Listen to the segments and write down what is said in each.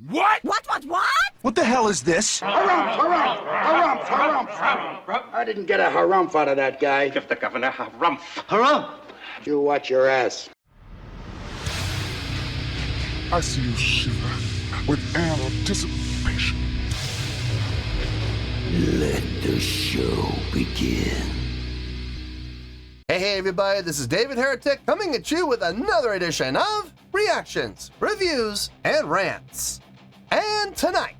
What? What? What the hell is this? Harumph. I didn't get a harumph out of that guy. Give the governor harumph. Harumph! You watch your ass. I see you shiver with anticipation. Let the show begin. Hey everybody, this is David Heretic coming at you with another edition of Reactions, Reviews, and Rants. And tonight,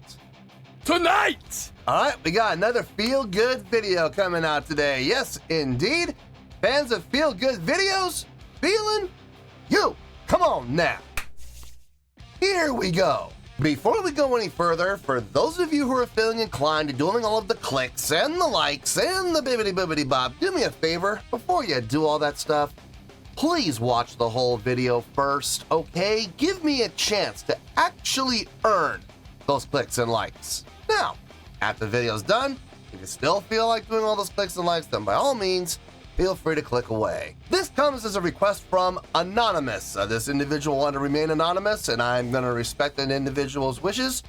alright, we got another feel-good video coming out today. Yes, indeed, fans of feel-good videos, feeling you. Come on now. Here we go. Before we go any further, for those of you who are feeling inclined to doing all of the clicks and the likes and the bibbity bob, do me a favor, before you do all that stuff, please watch the whole video first, okay? Give me a chance to actually earn those clicks and likes. Now, after the video's done, if you still feel like doing all those clicks and likes, then by all means, feel free to click away. This comes as a request from Anonymous. This individual wanted to remain anonymous, and I'm going to respect an individual's wishes.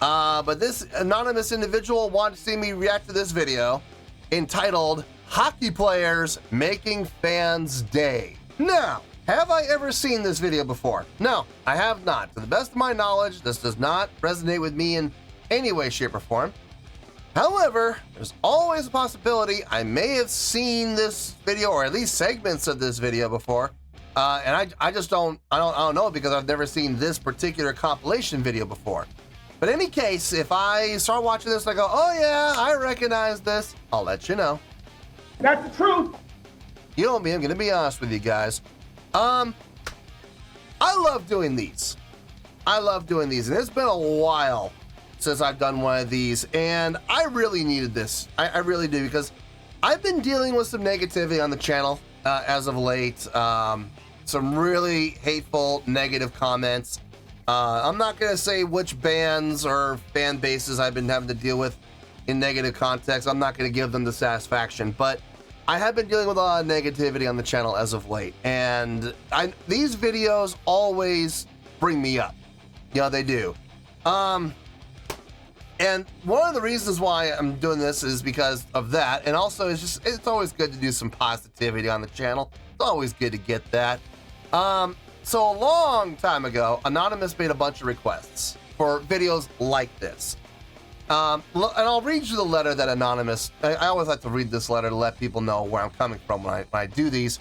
But this anonymous individual wanted to see me react to this video entitled Hockey Players Making Fans Day. Now, have I ever seen this video before? No, I have not. To the best of my knowledge, this does not resonate with me in any way, shape, or form. However, there's always a possibility I may have seen this video, or at least segments of this video before, and I just don't know, because I've never seen this particular compilation video before. But in any case, if I start watching this and I go, oh yeah, I recognize this, I'll let you know. That's the truth. You know me, I'm gonna be honest with you guys. I love doing these. And it's been a while since I've done one of these, and I really needed this. I really do, because I've been dealing with some negativity on the channel as of late. Some really hateful, negative comments. I'm not gonna say which bands or fan bases I've been having to deal with in negative context. I'm not gonna give them the satisfaction, but I have been dealing with a lot of negativity on the channel as of late, and these videos always bring me up. Yeah, they do. And one of the reasons why I'm doing this is because of that, and also it's always good to do some positivity on the channel. It's always good to get that. So a long time ago, Anonymous made a bunch of requests for videos like this. And I'll read you the letter that Anonymous, I always like to read this letter to let people know where I'm coming from when I do these.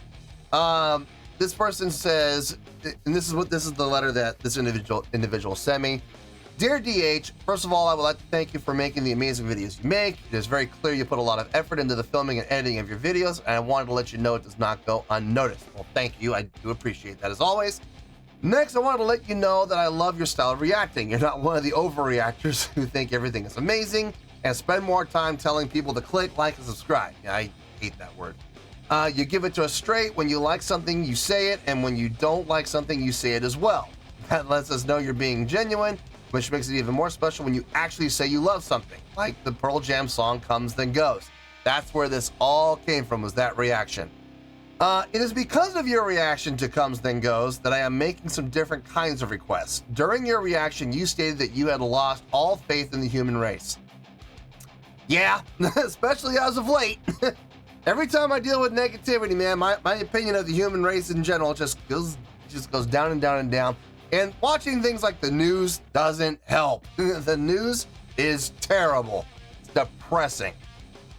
This person says, and this is the letter that this individual sent me. Dear DH, first of all, I would like to thank you for making the amazing videos you make. It is very clear you put a lot of effort into the filming and editing of your videos, and I wanted to let you know it does not go unnoticed. Well, thank you. I do appreciate that as always. Next, I wanted to let you know that I love your style of reacting. You're not one of the overreactors who think everything is amazing and spend more time telling people to click, like, and subscribe. Yeah, I hate that word. You give it to us straight. When you like something, you say it, and when you don't like something, you say it as well. That lets us know you're being genuine, which makes it even more special when you actually say you love something, like the Pearl Jam song Comes Then Goes. That's where this all came from, was that reaction. It is because of your reaction to Comes Then Goes that I am making some different kinds of requests. During your reaction, you stated that you had lost all faith in the human race. Yeah, especially as of late. Every time I deal with negativity, man, my opinion of the human race in general just goes down and down and down. And watching things like the news doesn't help. The news is terrible. It's depressing.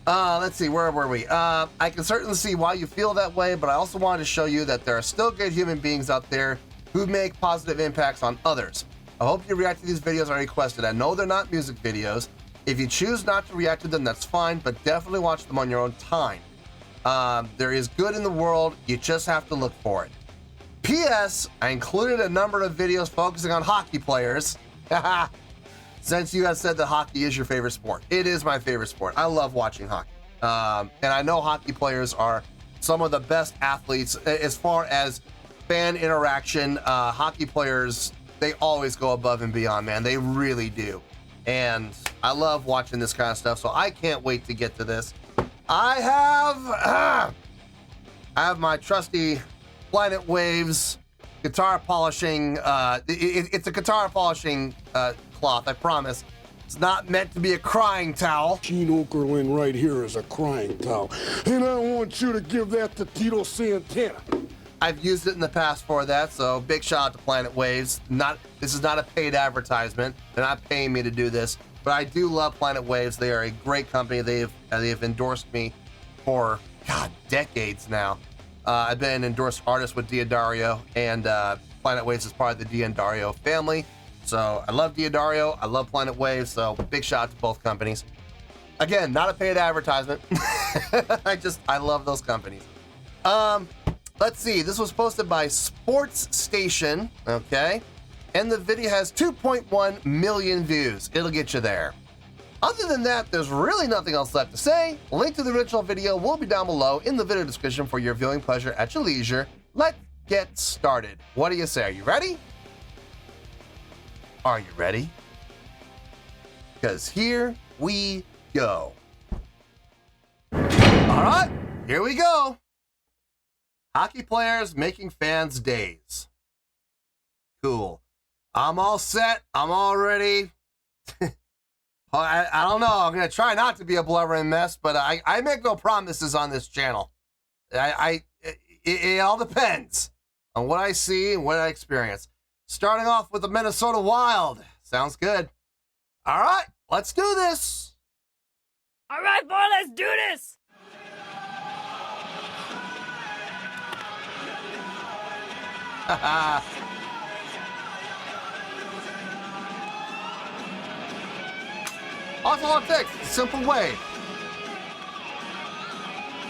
Let's see, where were we? I can certainly see why you feel that way, but I also wanted to show you that there are still good human beings out there who make positive impacts on others. I hope you react to these videos I requested. I know they're not music videos. If you choose not to react to them, that's fine, but definitely watch them on your own time. There is good in the world. You just have to look for it. P.S. I included a number of videos focusing on hockey players. Since you have said that hockey is your favorite sport. It is my favorite sport. I love watching hockey. And I know hockey players are some of the best athletes as far as fan interaction. Hockey players, they always go above and beyond, man. They really do. And I love watching this kind of stuff, so I can't wait to get to this. I have my trusty Planet Waves guitar polishing. It's a guitar polishing cloth, I promise. It's not meant to be a crying towel. Gene Okerlund right here is a crying towel. And I want you to give that to Tito Santana. I've used it in the past for that, so big shout out to Planet Waves. This is not a paid advertisement. They're not paying me to do this, but I do love Planet Waves. They are a great company. They have endorsed me for, God, decades now. I've been an endorsed artist with Diodario, and Planet Waves is part of the Diodario family. So I love Diodario, I love Planet Waves, so big shout out to both companies. Again, not a paid advertisement. I love those companies. Let's see, this was posted by Sports Station, okay? And the video has 2.1 million views. It'll get you there. Other than that, there's really nothing else left to say. Link to the original video will be down below in the video description for your viewing pleasure at your leisure. Let's get started. What do you say? Are you ready? Are you ready? Because here we go. All right, here we go. Hockey players making fans' days. Cool. I'm all set. I'm all ready. I don't know. I'm going to try not to be a blubbering mess, but I make no promises on this channel. It all depends on what I see and what I experience. Starting off with the Minnesota Wild. Sounds good. All right, let's do this. All right, boy, let's do this. That's all it takes. It's a simple way.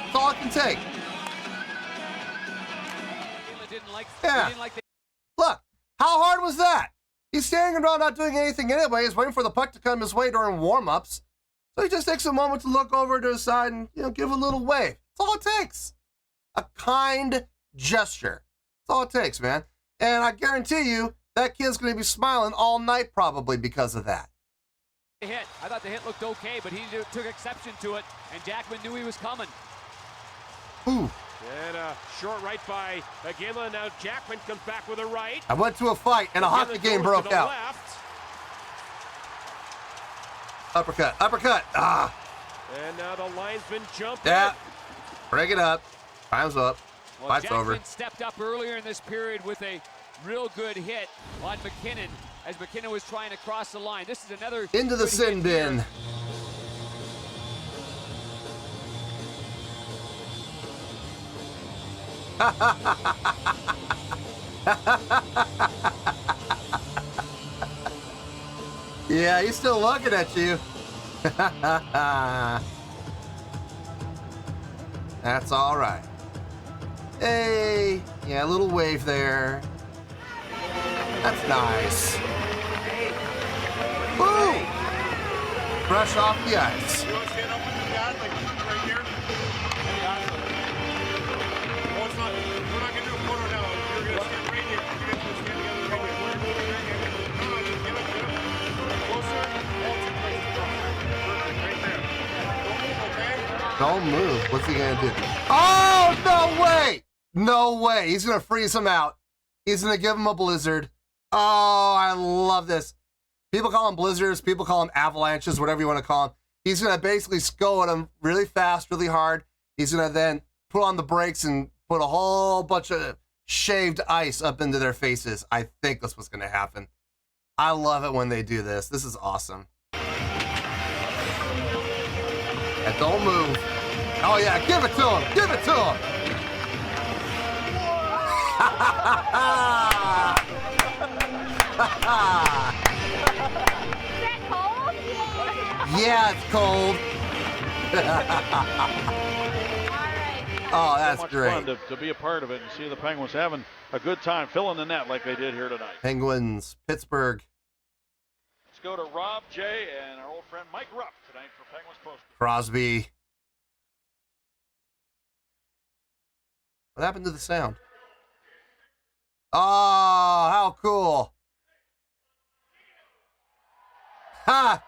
That's all it can take. Yeah. Look, how hard was that? He's standing around not doing anything anyways, waiting for the puck to come his way during warm-ups. So he just takes a moment to look over to the side and, give a little wave. That's all it takes. A kind gesture. That's all it takes, man. And I guarantee you, that kid's going to be smiling all night probably because of that. Hit. I thought the hit looked okay, but he took exception to it, and Jackman knew he was coming. Ooh. And a short right by Gimla. Now Jackman comes back with a right. I went to a fight and a hockey game broke out. Left. Uppercut, uppercut. Ah. And now the linesman jumped. Yeah. Break it up. Time's up. Well, Fight's Jackman over. stepped up earlier in this period with a real good hit on McKinnon as McKinnon was trying to cross the line. This is another into the sin bin. Here. Yeah, he's still looking at you. That's all right. Hey, yeah, a little wave there. That's nice. Woo! Brush off the ice. You want to stand up with the guy, like right here? Oh, it's not. We're not going to do a photo now. You're going to stand right here. You're going to stand together. Come on, just get up. Closer. Right there. Don't move, okay? Don't move. What's he gonna do? Oh, no way! No way. He's gonna freeze him out. He's gonna give him a blizzard. Oh, I love this. People call them blizzards. People call them avalanches, whatever you want to call them. He's gonna basically go at them really fast, really hard. He's gonna then put on the brakes and put a whole bunch of shaved ice up into their faces. I think that's what's gonna happen. I love it when they do this. This is awesome. And don't move. Oh yeah, give it to him. Give it to him. Is that cold? Yeah, it's cold. All right. Oh, that's much great. fun to be a part of it and see the Penguins having a good time filling the net like they did here tonight. Penguins, Pittsburgh. Let's go to Rob, Jay, and our old friend Mike Rupp tonight for Penguins Post. Crosby. What happened to the sound? Oh, how cool. Ha!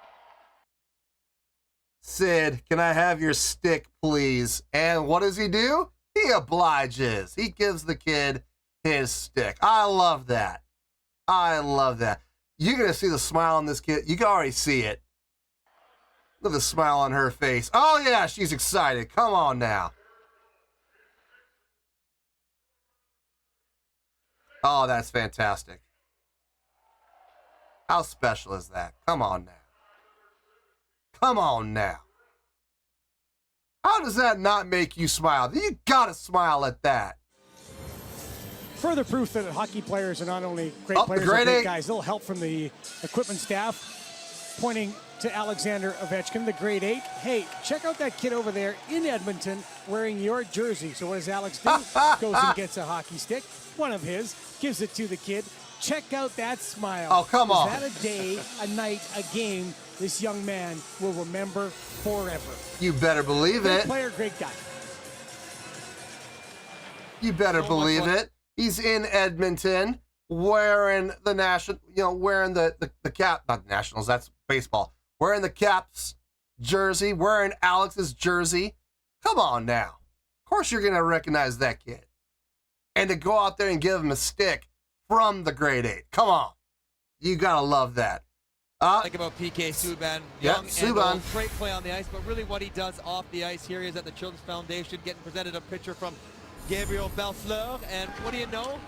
Sid, can I have your stick, please? And what does he do? He obliges. He gives the kid his stick. I love that. I love that. You're going to see the smile on this kid. You can already see it. Look at the smile on her face. Oh, yeah, she's excited. Come on now. Oh, that's fantastic. How special is that? Come on now. Come on now. How does that not make you smile? You gotta smile at that. Further proof that hockey players are not only great players, but great guys. Little help from the equipment staff, pointing to Alexander Ovechkin, the grade 8. Hey, check out that kid over there in Edmonton wearing your jersey. So what does Alex do? Goes and gets a hockey stick, one of his, gives it to the kid. Check out that smile. Oh, come on. Is that a day, a night, a game this young man will remember forever? You better believe Great it. player, great guy. You better believe it. He's in Edmonton wearing the national, wearing the cap, not Nationals, that's baseball. Wearing the Caps jersey, wearing Alex's jersey. Come on now. Of course you're going to recognize that kid. And to go out there and give him a stick from the grade 8. Come on. You got to love that. Think about PK Subban. Yeah, Young Subban. and old, great play on the ice, but really what he does off the ice here, he is at the Children's Foundation getting presented a picture from Gabriel Belfleur, and what do you know?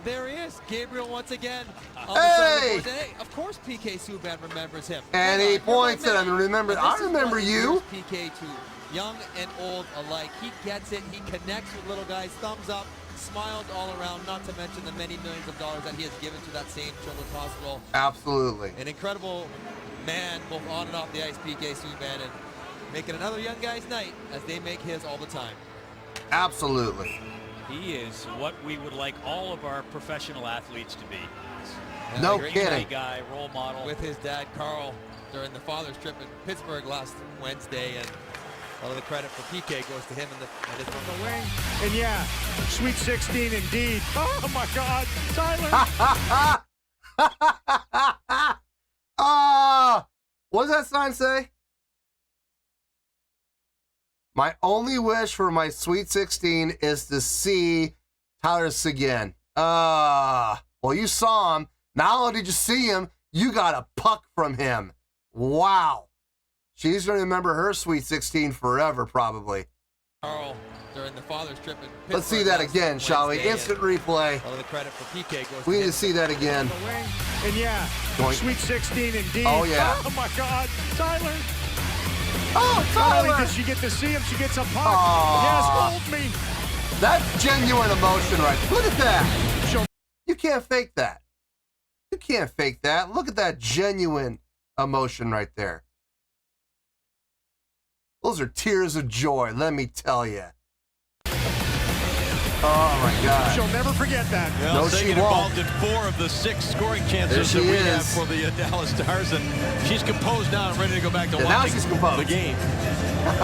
There he is, Gabriel once again. Hey! Hey, of course PK Subban remembers him. And he points at him and remember, I remember you. PK too, young and old alike. He gets it, he connects with little guys, thumbs up, smiles all around, not to mention the many millions of dollars that he has given to that same children's hospital. Absolutely. An incredible man, both on and off the ice, PK Subban, and making another young guy's night as they make his all the time. Absolutely. He is what we would like all of our professional athletes to be. No Great kidding. Guy, role model. With his dad, Carl, during the father's trip in Pittsburgh last Wednesday, and all of the credit for PK goes to him and his On the wing, and yeah, Sweet 16 indeed. Oh my God, Tyler! What does that sign say? My only wish for my Sweet 16 is to see Tyler Seguin. Well, you saw him. Not only did you see him, you got a puck from him. Wow. She's going to remember her Sweet 16 forever, probably. Carl, during the father's trip in Pittsburgh. Let's see that again, shall we? Instant replay. All of the credit for PK goes We to need him. to see that again. On the wing, and yeah, Doink. Sweet 16 indeed. Oh, yeah. Oh my God, Tyler! Oh, Not only Tyler! does she get to see him, she gets a puck. Aw. Yes, hold me. That's genuine emotion right there. Look at that. You can't fake that. You can't fake that. Look at that genuine emotion right there. Those are tears of joy, let me tell you. Oh, my God. She'll never forget that. Well, No, she Seguin won't. involved in 4 of the 6 scoring There chances she that we is. have for the Dallas Stars, and she's composed now and ready to go back to And now watching she's composed. the game.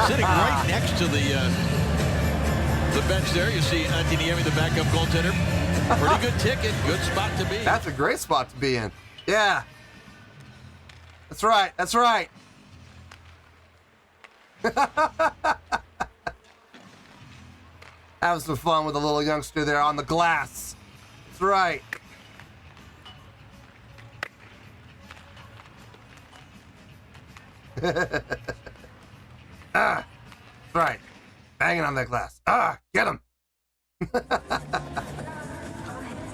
Sitting right next to the bench there, you see Antiniemi, the backup goaltender. Pretty good ticket, good spot to be. That's a great spot to be in. Yeah. That's right. That's right. Having some fun with a little youngster there on the glass. That's right. That's right. Banging on that glass. Get him.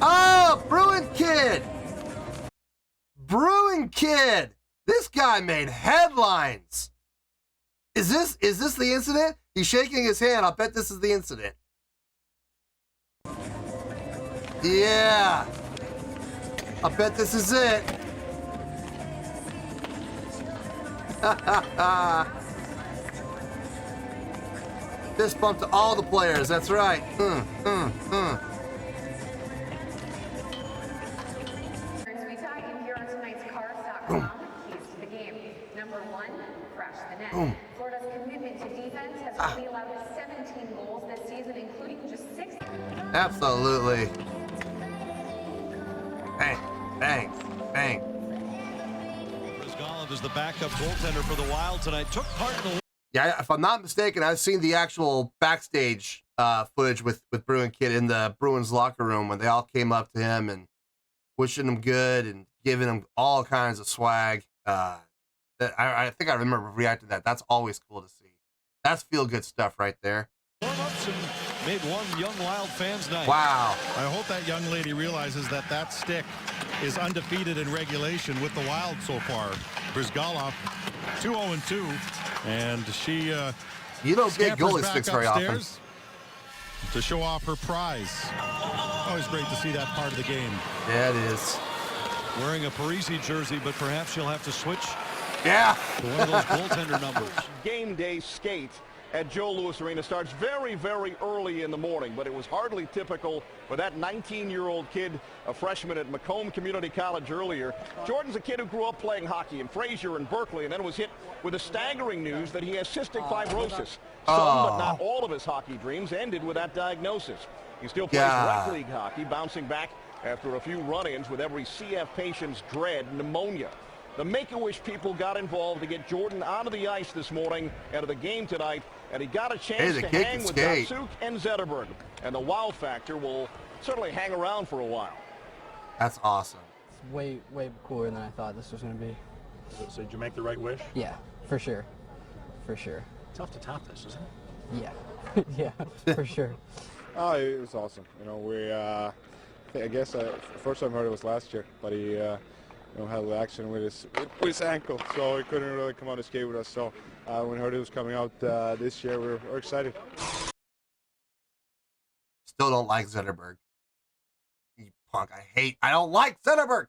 Oh, Bruin Kid. Bruin Kid. This guy made headlines. Is this the incident? He's shaking his hand. I'll bet this is the incident. Yeah. I bet this is it. Fist bump to all the players. That's right. Boom. Florida's commitment to defense has only allowed 17 goals this season, including just 6. Absolutely. Bang, bang, bang. Chris Golland is the backup goaltender for the Wild tonight. Took part in the Yeah, if I'm not mistaken, I've seen the actual backstage footage with Bruin Kid in the Bruins locker room when they all came up to him and wishing him good and giving him all kinds of swag. I think I remember reacting to that. That's always cool to see. That's feel-good stuff right there. Warm-ups and made one young Wild fan's night. Wow. I hope that young lady realizes that stick is undefeated in regulation with the Wild so far. Brizgalov 2-0-2, and she you don't get goalie sticks very often to show off her prize. Always great to see that part of the game. Yeah, it is. Wearing a Parisi jersey, but perhaps she'll have to switch. Yeah. To one of those goaltender numbers. Game day skate at Joe Louis Arena starts very, very early in the morning, but it was hardly typical for that 19-year-old kid, a freshman at Macomb Community College earlier. Jordan's a kid who grew up playing hockey in Fraser and Berkeley, and then was hit with the staggering news that he has cystic fibrosis. Some, but not all of his hockey dreams ended with that diagnosis. He still plays rec league hockey, bouncing back after a few run-ins with every CF patient's dread, pneumonia. The Make-A-Wish people got involved to get Jordan onto the ice this morning and to the game tonight, and he got a chance to hang with Datsuk and Zetterberg. And the wow factor will certainly hang around for a while. That's awesome. It's way, way cooler than I thought this was going to be. So did you make the right wish? Yeah, for sure. For sure. Tough to top this, isn't it? Yeah. Yeah, for sure. Oh, it was awesome. You know, I guess the first time I heard it was last year, but he had a little accident with his ankle, so he couldn't really come out and skate with us. So when we heard it was coming out this year, we're excited. Still don't like Zetterberg. You punk. I don't like Zetterberg.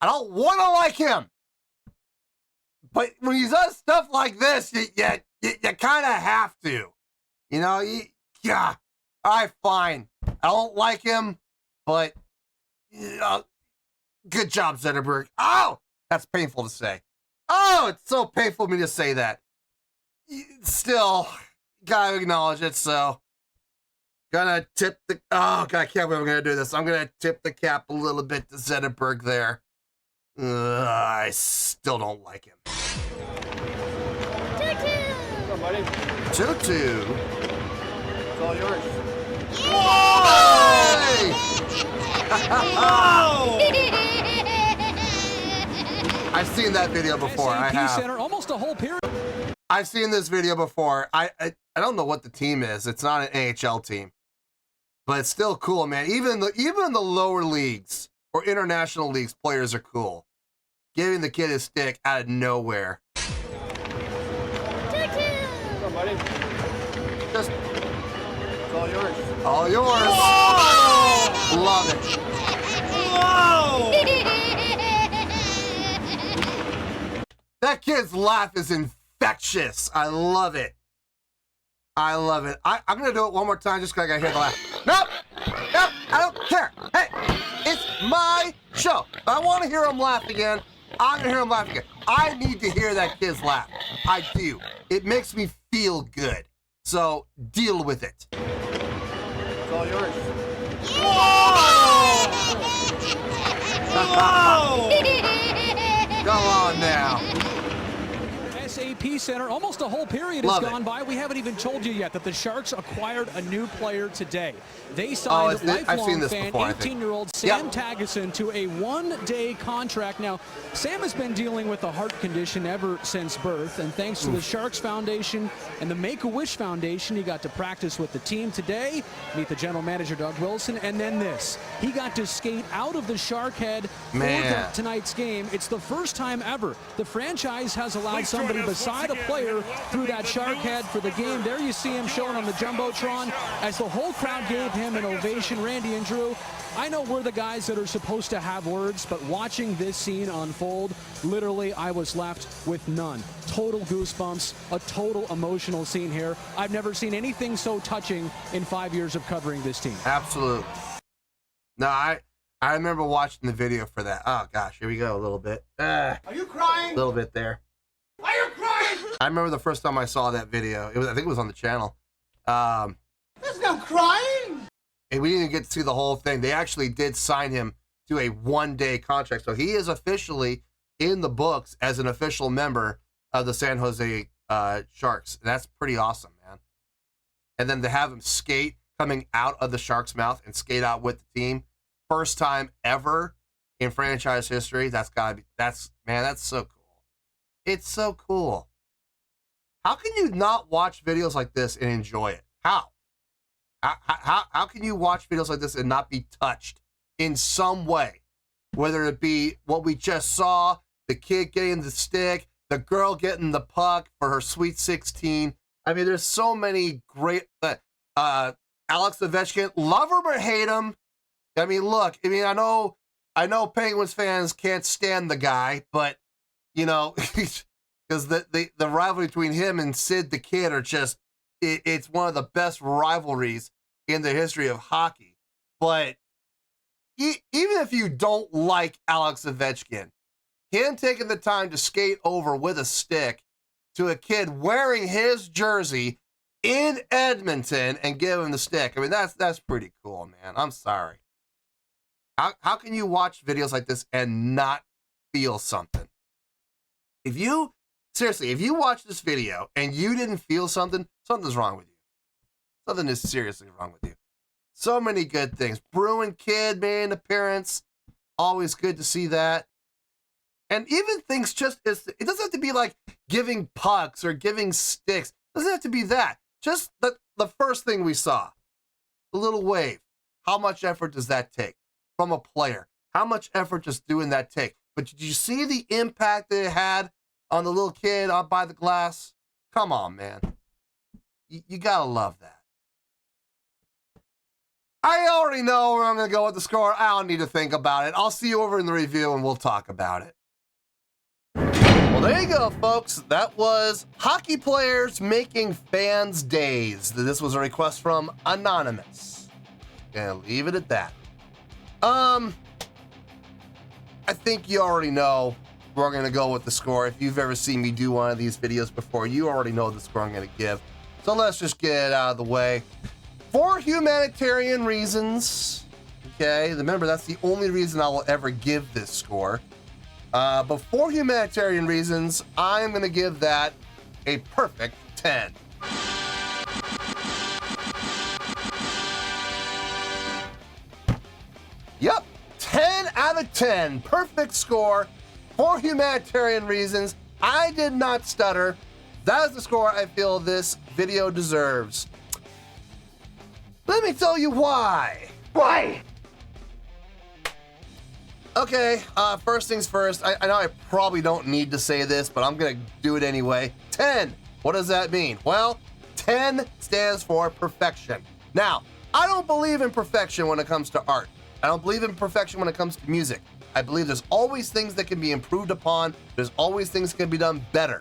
I don't want to like him. But when he does stuff like this, you kind of have to. You know, yeah. All right, fine. I don't like him, but good job, Zetterberg. Oh, that's painful to say. Oh, it's so painful for me to say that. Still, gotta acknowledge it, so gonna tip the, oh, God, I can't believe I'm gonna do this. I'm gonna tip the cap a little bit to Zetterberg there. I still don't like him. 2-2. It's all yours. Hey! I've seen that video before. I have. Center, almost a whole period. I've seen this video before. I don't know what the team is. It's not an AHL team, but it's still cool, man. Even the lower leagues or international leagues players are cool. Giving the kid his stick out of nowhere. Just it's all yours. All yours. Whoa! Love it. Whoa! That kid's laugh is infectious. I love it. I love it. I'm going to do it one more time just because I got to hear the laugh. Nope. Nope. I don't care. Hey, it's my show. If I want to hear him laugh again, I'm going to hear him laugh again. I need to hear that kid's laugh. I do. It makes me feel good. So deal with it. It's all yours. Whoa! Come on now. SAP Center, almost a whole period has gone by. We haven't even told you yet that the Sharks acquired a new player today. They signed lifelong fan, 18-year-old Sam Tageson to a one-day contract. Now, Sam has been dealing with a heart condition ever since birth, and thanks to the Sharks Foundation and the Make-A-Wish Foundation, he got to practice with the team today, meet the general manager, Doug Wilson, and then this. He got to skate out of the Shark Head for tonight's game. It's the first time ever the franchise has allowed somebody beside a player through that Shark Head for the game. There you see him showing on the Jumbotron as the whole crowd gave him an ovation. Randy and Drew, I know we're the guys that are supposed to have words, but watching this scene unfold, literally I was left with none. Total goosebumps, a total emotional scene here. I've never seen anything so touching in 5 years of covering this team. Absolutely. No, I remember watching the video for that. Oh gosh, here we go a little bit. Are you crying? A little bit there. Are you crying? I remember the first time I saw that video. I think it was on the channel. There's no crying. And we didn't get to see the whole thing. They actually did sign him to a one-day contract. So he is officially in the books as an official member of the San Jose Sharks. And that's pretty awesome, man. And then to have him skate coming out of the Shark's mouth and skate out with the team, first time ever in franchise history. That's so cool. It's so cool. How can you not watch videos like this and enjoy it? How can you watch videos like this and not be touched in some way? Whether it be what we just saw, the kid getting the stick, the girl getting the puck for her Sweet 16. I mean, there's so many great... Alex Ovechkin, love him or hate him. I mean, look, I know Penguins fans can't stand the guy, but, you know, because the rivalry between him and Sid the Kid are just... It's one of the best rivalries in the history of hockey. But even if you don't like Alex Ovechkin, him taking the time to skate over with a stick to a kid wearing his jersey in Edmonton and give him the stick, I mean, that's pretty cool, man. I'm sorry. How can you watch videos like this and not feel something? Seriously, if you watch this video and you didn't feel something, something's wrong with you. Something is seriously wrong with you. So many good things. Bruin kid made an appearance. Always good to see that. And even things it doesn't have to be like giving pucks or giving sticks. It doesn't have to be that. Just the first thing we saw, the little wave. How much effort does that take from a player? How much effort does doing that take? But did you see the impact that it had on the little kid out by the glass? Come on, man. You gotta love that. I already know where I'm gonna go with the score. I don't need to think about it. I'll see you over in the review and we'll talk about it. Well, there you go, folks. That was hockey players making fans' days. This was a request from Anonymous. Gonna leave it at that. I think you already know where I'm gonna go with the score. If you've ever seen me do one of these videos before, you already know the score I'm gonna give. So let's just get it out of the way. For humanitarian reasons, okay? Remember, that's the only reason I will ever give this score. But for humanitarian reasons, I'm gonna give that a perfect 10. Yep, 10 out of 10. Perfect score for humanitarian reasons. I did not stutter. That is the score I feel this video deserves. Let me tell you why. Why? Okay, first things first. I know I probably don't need to say this, but I'm gonna do it anyway. 10. What does that mean? Well, 10 stands for perfection. Now, I don't believe in perfection when it comes to art. I don't believe in perfection when it comes to music. I believe there's always things that can be improved upon. There's always things that can be done better.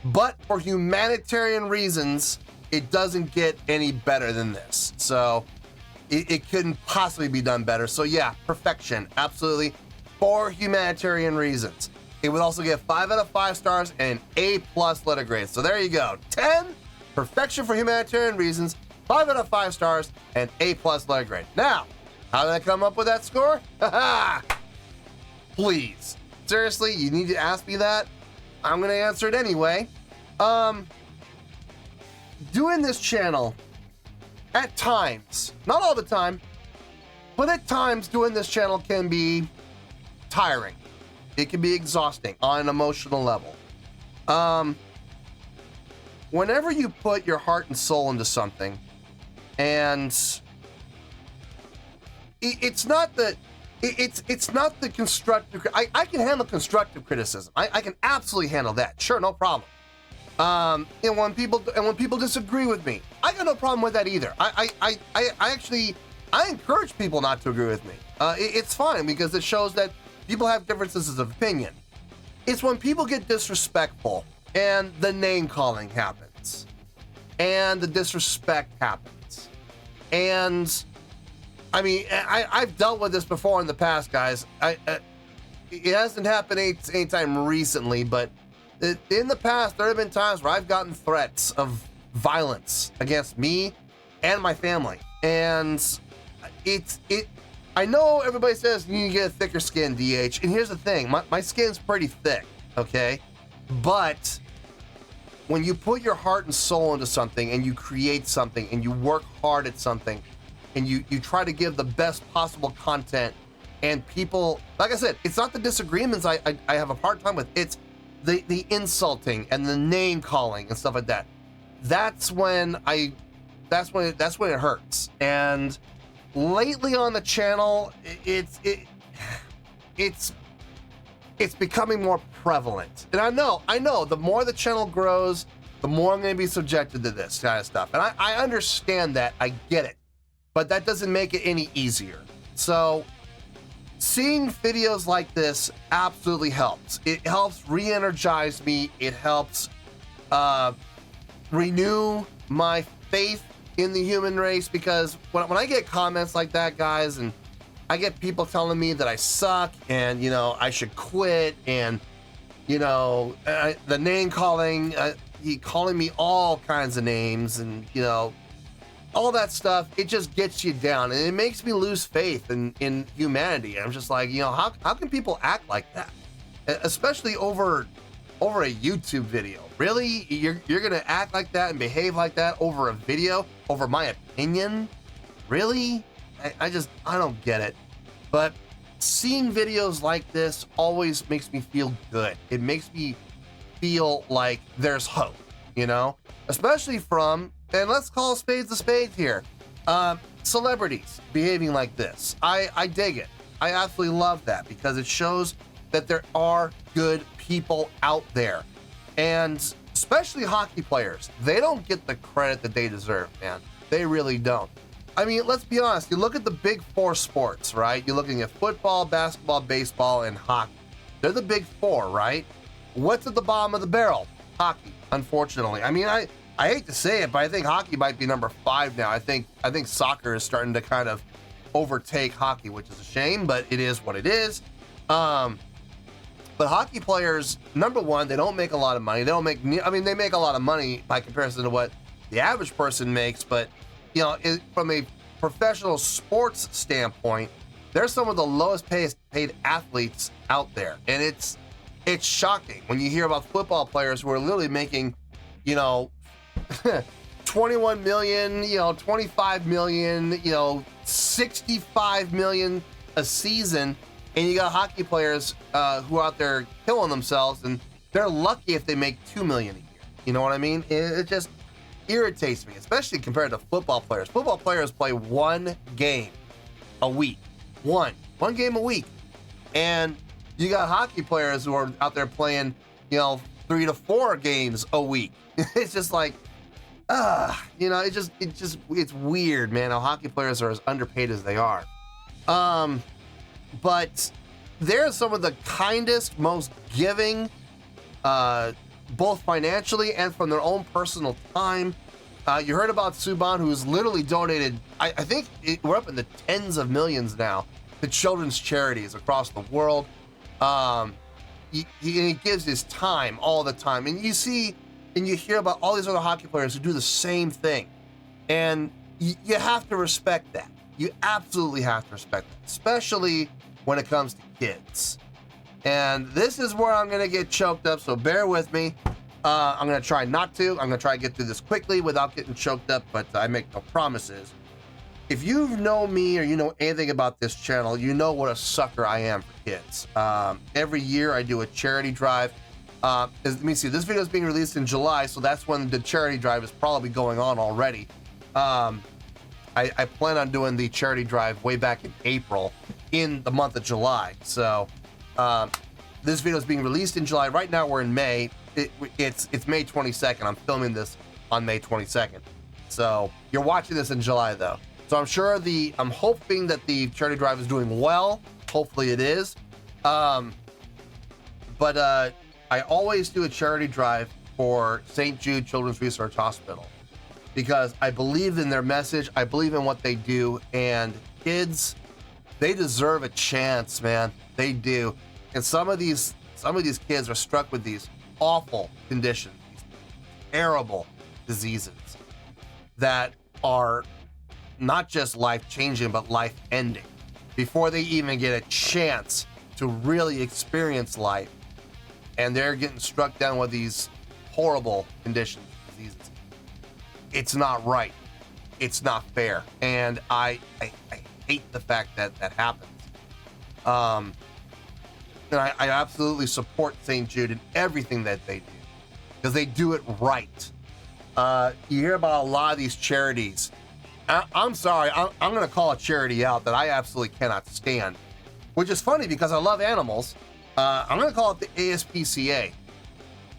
But for humanitarian reasons, it doesn't get any better than this. So it couldn't possibly be done better. So yeah, perfection, absolutely, for humanitarian reasons. It would also get 5 out of 5 stars and an A+ letter grade. So there you go. 10, perfection for humanitarian reasons, 5 out of 5 stars, and A+ letter grade. Now, how did I come up with that score? Please. Seriously, you need to ask me that? I'm gonna answer it anyway. Doing this channel, at times, not all the time, but at times doing this channel can be tiring. It can be exhausting on an emotional level. Whenever you put your heart and soul into something, and it's not the constructive. I can handle constructive criticism. I can absolutely handle that. Sure, no problem. And when people disagree with me, I got no problem with that either. I actually encourage people not to agree with me. It's fine because it shows that people have differences of opinion. It's when people get disrespectful and the name calling happens, and the disrespect happens, and I mean, I've dealt with this before in the past, guys. It hasn't happened anytime recently, but in the past, there have been times where I've gotten threats of violence against me and my family. And I know everybody says you need to get a thicker skin, DH. And here's the thing, my skin's pretty thick, okay? But when you put your heart and soul into something and you create something and you work hard at something and you try to give the best possible content, and people, like I said, it's not the disagreements I have a hard time with, it's the insulting and the name calling and stuff like that. That's when it hurts. And lately on the channel, it's becoming more prevalent. And I know the more the channel grows, the more I'm going to be subjected to this kind of stuff. And I understand that, I get it, but that doesn't make it any easier. So seeing videos like this absolutely helps. It helps re-energize me. It helps renew my faith in the human race, because when I get comments like that, guys, and I get people telling me that I suck and, you know, I should quit, and, you know, the name calling, he calling me all kinds of names, and, you know, all that stuff, it just gets you down, and it makes me lose faith in humanity. I'm just like, you know, how can people act like that? Especially over a YouTube video. Really? You're gonna act like that and behave like that over a video, over my opinion? Really? I don't get it. But seeing videos like this always makes me feel good. It makes me feel like there's hope, you know? Especially from, and let's call spades a spade here, celebrities behaving like this. I dig it. I absolutely love that, because it shows that there are good people out there. And especially hockey players, they don't get the credit that they deserve, man. They really don't. I mean, let's be honest. You look at the big four sports, right? You're looking at football, basketball, baseball, and hockey. They're the big four, right? What's at the bottom of the barrel? Hockey, unfortunately. I mean, I hate to say it, but I think hockey might be number 5 now. I think soccer is starting to kind of overtake hockey, which is a shame, but it is what it is. But hockey players, number one, they don't make a lot of money. They don't make, I mean, they make a lot of money by comparison to what the average person makes, but, you know, from a professional sports standpoint, they're some of the lowest paid athletes out there. And it's shocking when you hear about football players who are literally making, you know, 21 million, you know, 25 million, you know, 65 million a season. And you got hockey players who are out there killing themselves, and they're lucky if they make $2 million a year. You know what I mean? It just irritates me, especially compared to football players. Football players play one game a week. One game a week. And you got hockey players who are out there playing, you know, 3 to 4 games a week. It's just like, you know, it's weird, man, how hockey players are as underpaid as they are. But they're some of the kindest, most giving, both financially and from their own personal time. You heard about Subban, who's literally donated, I think we're up in the tens of millions now, to children's charities across the world. He gives his time all the time. And you see and you hear about all these other hockey players who do the same thing. And you have to respect that. You absolutely have to respect that, especially when it comes to kids. And this is where I'm gonna get choked up, so bear with me. I'm gonna try not to. I'm gonna try to get through this quickly without getting choked up, but I make no promises. If you know me or you know anything about this channel, you know what a sucker I am for kids. Every year I do a charity drive. Let me see, this video is being released in July, so that's when the charity drive is probably going on already. I plan on doing the charity drive way back in April in the month of July. So this video is being released in July. Right now we're in May. It's May 22nd. I'm filming this on May 22nd. So you're watching this in July though. So I'm hoping that the charity drive is doing well. Hopefully it is. But I always do a charity drive for St. Jude Children's Research Hospital because I believe in their message. I believe in what they do, and kids, they deserve a chance, man. They do. And some of these kids are struck with these awful conditions, these terrible diseases that are not just life-changing, but life-ending before they even get a chance to really experience life. And they're getting struck down with these horrible conditions, diseases. It's not right. It's not fair. And I hate the fact that that happens. And I absolutely support St. Jude in everything that they do, because they do it right. You hear about a lot of these charities. I'm sorry, I'm going to call a charity out that I absolutely cannot stand, which is funny because I love animals. I'm going to call it the ASPCA.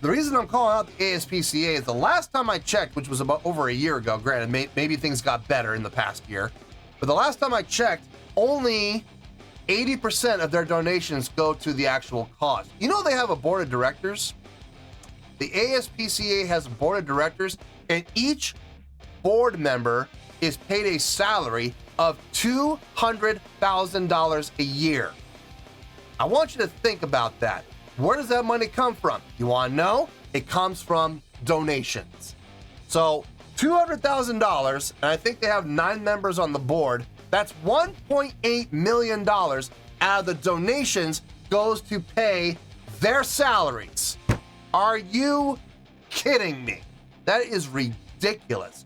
The reason I'm calling out the ASPCA is the last time I checked, which was about over a year ago, granted, maybe things got better in the past year, but the last time I checked, only 80% of their donations go to the actual cause. You know they have a board of directors? The ASPCA has a board of directors, and each board member is paid a salary of $200,000 a year. I want you to think about that. Where does that money come from? You want to know? It comes from donations. So $200,000, and I think they have 9 members on the board. That's $1.8 million out of the donations goes to pay their salaries. Are you kidding me? That is ridiculous.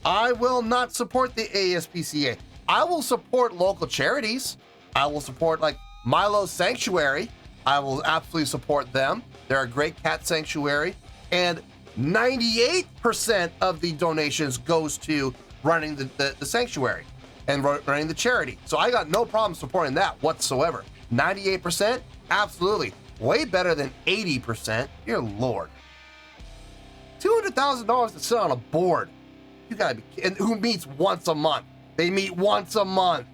I will not support the ASPCA. I will support local charities. I will support like Milo's Sanctuary. I will absolutely support them. They're a great cat sanctuary. And 98% of the donations goes to running the sanctuary and running the charity. So I got no problem supporting that whatsoever. 98%? Absolutely. Way better than 80%. Dear Lord. $200,000 to sit on a board. You gotta be, and who meets once a month? They meet once a month.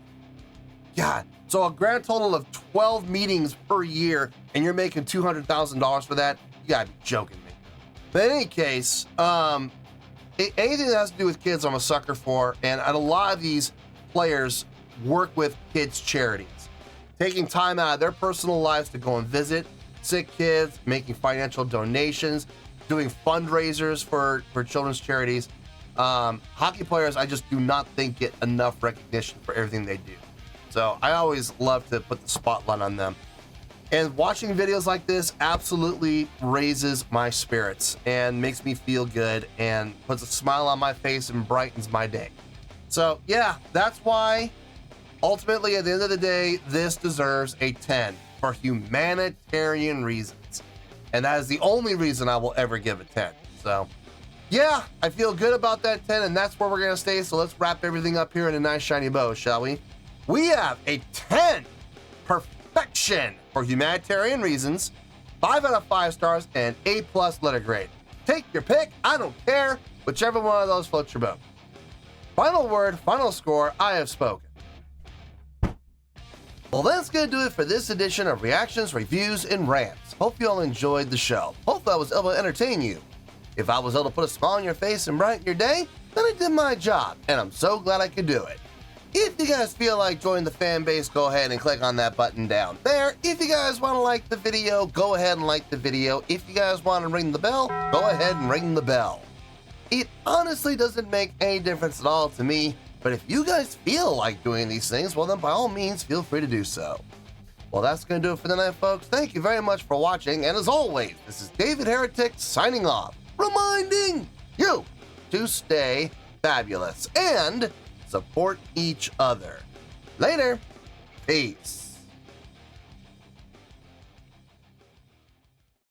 God. So a grand total of 12 meetings per year, and you're making $200,000 for that? You gotta be joking me. But in any case, anything that has to do with kids, I'm a sucker for, and a lot of these players work with kids' charities, taking time out of their personal lives to go and visit sick kids, making financial donations, doing fundraisers for children's charities. Hockey players, I just do not think get enough recognition for everything they do. So I always love to put the spotlight on them. And watching videos like this absolutely raises my spirits and makes me feel good and puts a smile on my face and brightens my day. So yeah, that's why ultimately at the end of the day, this deserves a 10 for humanitarian reasons. And that is the only reason I will ever give a 10. So yeah, I feel good about that 10, and that's where we're gonna stay. So let's wrap everything up here in a nice shiny bow, shall we? We have a 10, perfection for humanitarian reasons, 5 out of 5 stars, and A+ letter grade. Take your pick, I don't care, whichever one of those floats your boat. Final word, final score, I have spoken. Well, that's going to do it for this edition of Reactions, Reviews, and Rants. Hope you all enjoyed the show. Hope I was able to entertain you. If I was able to put a smile on your face and brighten your day, then I did my job, and I'm so glad I could do it. If you guys feel like joining the fan base, go ahead and click on that button down there. If you guys want to like the video, go ahead and like the video. If you guys want to ring the bell, go ahead and ring the bell. It honestly doesn't make any difference at all to me, but if you guys feel like doing these things, well then by all means, feel free to do so. Well, that's going to do it for tonight, folks. Thank you very much for watching, and as always, this is David Heretic signing off, reminding you to stay fabulous and support each other. Later. Peace.